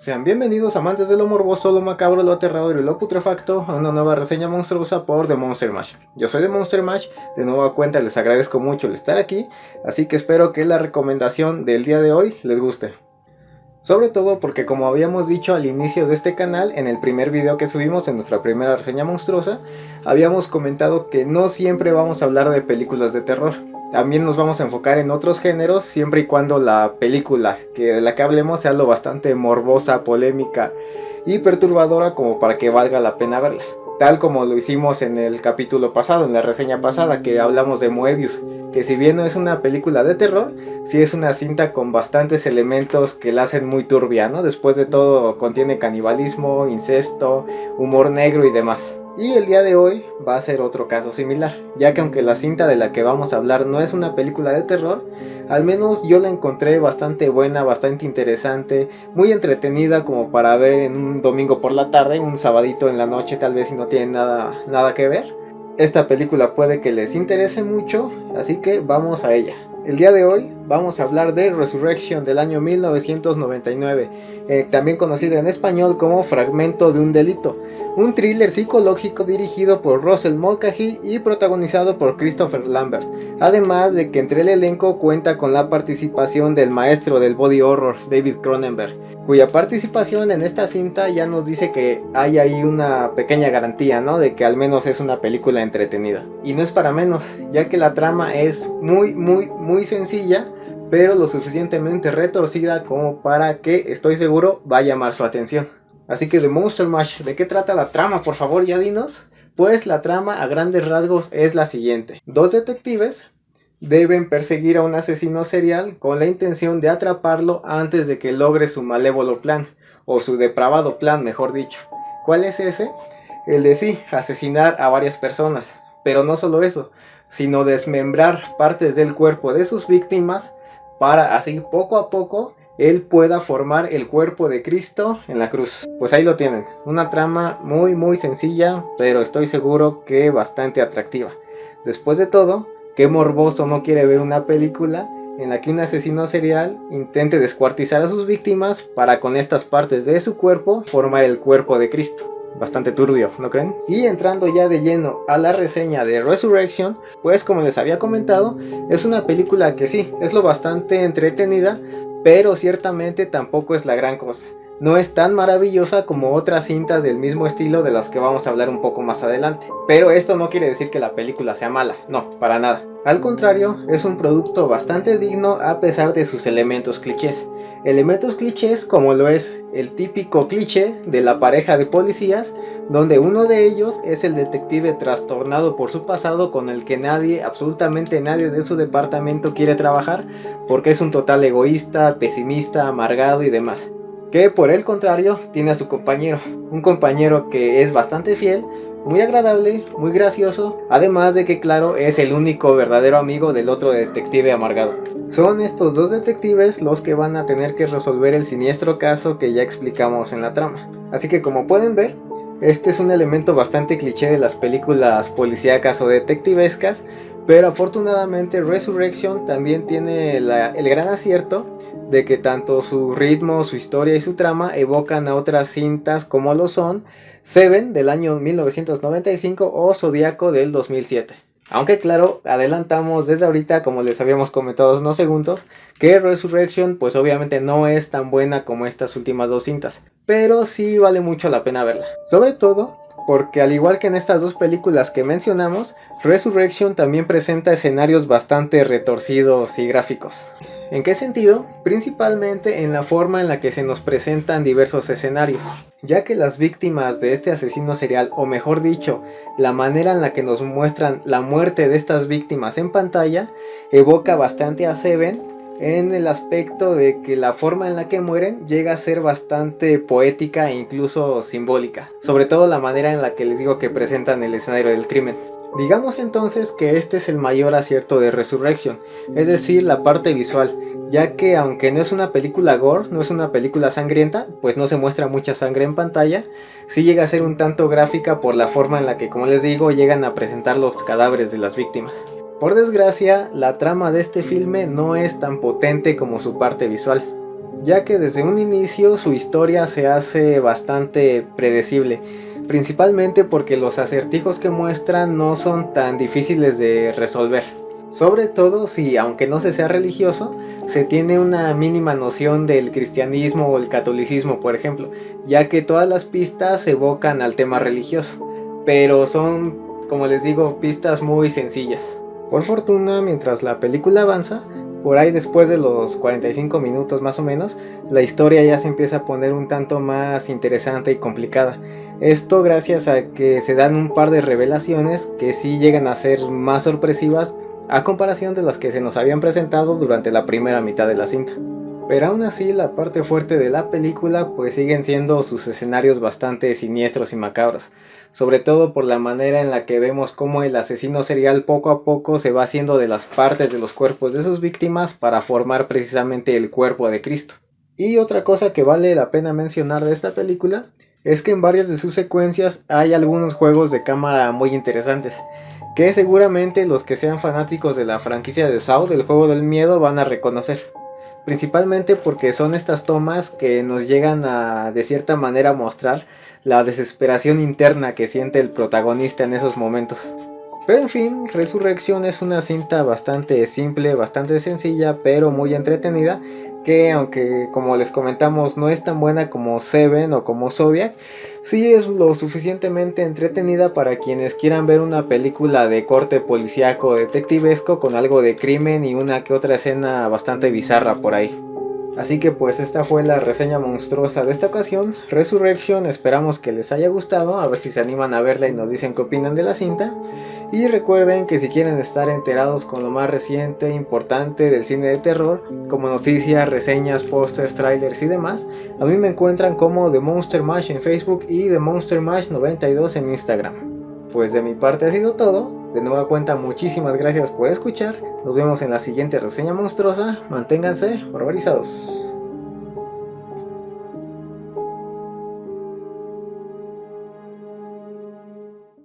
Sean bienvenidos amantes de lo morboso, lo macabro, lo aterrador y lo putrefacto a una nueva reseña monstruosa por The Monster Mash. Yo soy The Monster Mash, de nueva cuenta les agradezco mucho el estar aquí, así que espero que la recomendación del día de hoy les guste. Sobre todo porque, como habíamos dicho al inicio de este canal, en el primer video que subimos en nuestra primera reseña monstruosa, habíamos comentado que no siempre vamos a hablar de películas de terror. También nos vamos a enfocar en otros géneros, siempre y cuando la película de la que hablemos sea lo bastante morbosa, polémica y perturbadora como para que valga la pena verla. Tal como lo hicimos en el capítulo pasado, en la reseña pasada, que hablamos de Moebius, que si bien no es una película de terror, sí es una cinta con bastantes elementos que la hacen muy turbia, ¿no? Después de todo contiene canibalismo, incesto, humor negro y demás. Y el día de hoy va a ser otro caso similar, ya que aunque la cinta de la que vamos a hablar no es una película de terror, al menos yo la encontré bastante buena, bastante interesante, muy entretenida como para ver en un domingo por la tarde, un sabadito en la noche tal vez si no tienen nada que ver. Esta película puede que les interese mucho, así que vamos a ella. El día de hoy vamos a hablar de Resurrection del año 1999, también conocida en español como Fragmento de un delito, un thriller psicológico dirigido por Russell Mulcahy y protagonizado por Christopher Lambert, además de que entre el elenco cuenta con la participación del maestro del body horror David Cronenberg, cuya participación en esta cinta ya nos dice que hay ahí una pequeña garantía, ¿no? De que al menos es una película entretenida. Y no es para menos, ya que la trama es muy sencilla, pero lo suficientemente retorcida como para que, estoy seguro, va a llamar su atención. Así que The Monster Mash, ¿de qué trata la trama? Por favor, ya dinos. Pues la trama a grandes rasgos es la siguiente. Dos detectives deben perseguir a un asesino serial con la intención de atraparlo antes de que logre su malévolo plan, o su depravado plan, mejor dicho. ¿Cuál es ese? El de sí, asesinar a varias personas. Pero no solo eso, sino desmembrar partes del cuerpo de sus víctimas para así poco a poco él pueda formar el cuerpo de Cristo en la cruz. Pues ahí lo tienen, una trama muy sencilla, pero estoy seguro que bastante atractiva. Después de todo, ¿qué morboso no quiere ver una película en la que un asesino serial intente descuartizar a sus víctimas para con estas partes de su cuerpo formar el cuerpo de Cristo? Bastante turbio, ¿no creen? Y entrando ya de lleno a la reseña de Resurrection, pues como les había comentado, es una película que sí, es lo bastante entretenida, pero ciertamente tampoco es la gran cosa. No es tan maravillosa como otras cintas del mismo estilo de las que vamos a hablar un poco más adelante. Pero esto no quiere decir que la película sea mala, no, para nada. Al contrario, es un producto bastante digno a pesar de sus elementos clichés. Elementos clichés como lo es el típico cliché de la pareja de policías, donde uno de ellos es el detective trastornado por su pasado con el que nadie, absolutamente nadie de su departamento quiere trabajar porque es un total egoísta, pesimista, amargado y demás. Que por el contrario tiene a su compañero, un compañero que es bastante fiel, muy agradable, muy gracioso, además de que claro es el único verdadero amigo del otro detective amargado. Son estos dos detectives los que van a tener que resolver el siniestro caso que ya explicamos en la trama. Así que como pueden ver, este es un elemento bastante cliché de las películas policíacas o detectivescas, pero afortunadamente Resurrection también tiene el gran acierto de que tanto su ritmo, su historia y su trama evocan a otras cintas como lo son Seven del año 1995 o Zodíaco del 2007. Aunque claro, adelantamos desde ahorita, como les habíamos comentado hace unos segundos, que Resurrection pues obviamente no es tan buena como estas últimas dos cintas, pero sí vale mucho la pena verla. Sobre todo porque al igual que en estas dos películas que mencionamos, Resurrection también presenta escenarios bastante retorcidos y gráficos. ¿En qué sentido? Principalmente en la forma en la que se nos presentan diversos escenarios, ya que las víctimas de este asesino serial, o mejor dicho, la manera en la que nos muestran la muerte de estas víctimas en pantalla, evoca bastante a Seven en el aspecto de que la forma en la que mueren llega a ser bastante poética e incluso simbólica, sobre todo la manera en la que les digo que presentan el escenario del crimen. Digamos entonces que este es el mayor acierto de Resurrection, es decir, la parte visual, ya que aunque no es una película gore, no es una película sangrienta, pues no se muestra mucha sangre en pantalla, sí llega a ser un tanto gráfica por la forma en la que, como les digo, llegan a presentar los cadáveres de las víctimas. Por desgracia, la trama de este filme no es tan potente como su parte visual. ya que desde un inicio su historia se hace bastante predecible, principalmente porque los acertijos que muestran no son tan difíciles de resolver. Sobre todo si, aunque no se sea religioso, se tiene una mínima noción del cristianismo o el catolicismo, por ejemplo, ya que todas las pistas evocan al tema religioso, pero son, como les digo, pistas muy sencillas. Por fortuna, mientras la película avanza, por ahí después de los 45 minutos más o menos, la historia ya se empieza a poner un tanto más interesante y complicada. Esto gracias a que se dan un par de revelaciones que sí llegan a ser más sorpresivas a comparación de las que se nos habían presentado durante la primera mitad de la cinta. Pero aún así, la parte fuerte de la película pues siguen siendo sus escenarios bastante siniestros y macabros, sobre todo por la manera en la que vemos cómo el asesino serial poco a poco se va haciendo de las partes de los cuerpos de sus víctimas para formar precisamente el cuerpo de Cristo. Y otra cosa que vale la pena mencionar de esta película es que en varias de sus secuencias hay algunos juegos de cámara muy interesantes, que seguramente los que sean fanáticos de la franquicia de Saw, del juego del miedo, van a reconocer. Principalmente porque son estas tomas que nos llegan a de cierta manera mostrar la desesperación interna que siente el protagonista en esos momentos. Pero en fin, Resurrección es una cinta bastante simple, bastante sencilla, pero muy entretenida, que aunque como les comentamos no es tan buena como Seven o como Zodiac, sí es lo suficientemente entretenida para quienes quieran ver una película de corte policíaco detectivesco con algo de crimen y una que otra escena bastante bizarra por ahí. Así que pues esta fue la reseña monstruosa de esta ocasión, Resurrection. Esperamos que les haya gustado, a ver si se animan a verla y nos dicen qué opinan de la cinta. Y recuerden que si quieren estar enterados con lo más reciente e importante del cine de terror, como noticias, reseñas, pósters, trailers y demás, a mí me encuentran como The Monster Mash en Facebook y The Monster Mash 92 en Instagram. Pues de mi parte ha sido todo. De nueva cuenta, muchísimas gracias por escuchar. Nos vemos en la siguiente reseña monstruosa. Manténganse horrorizados.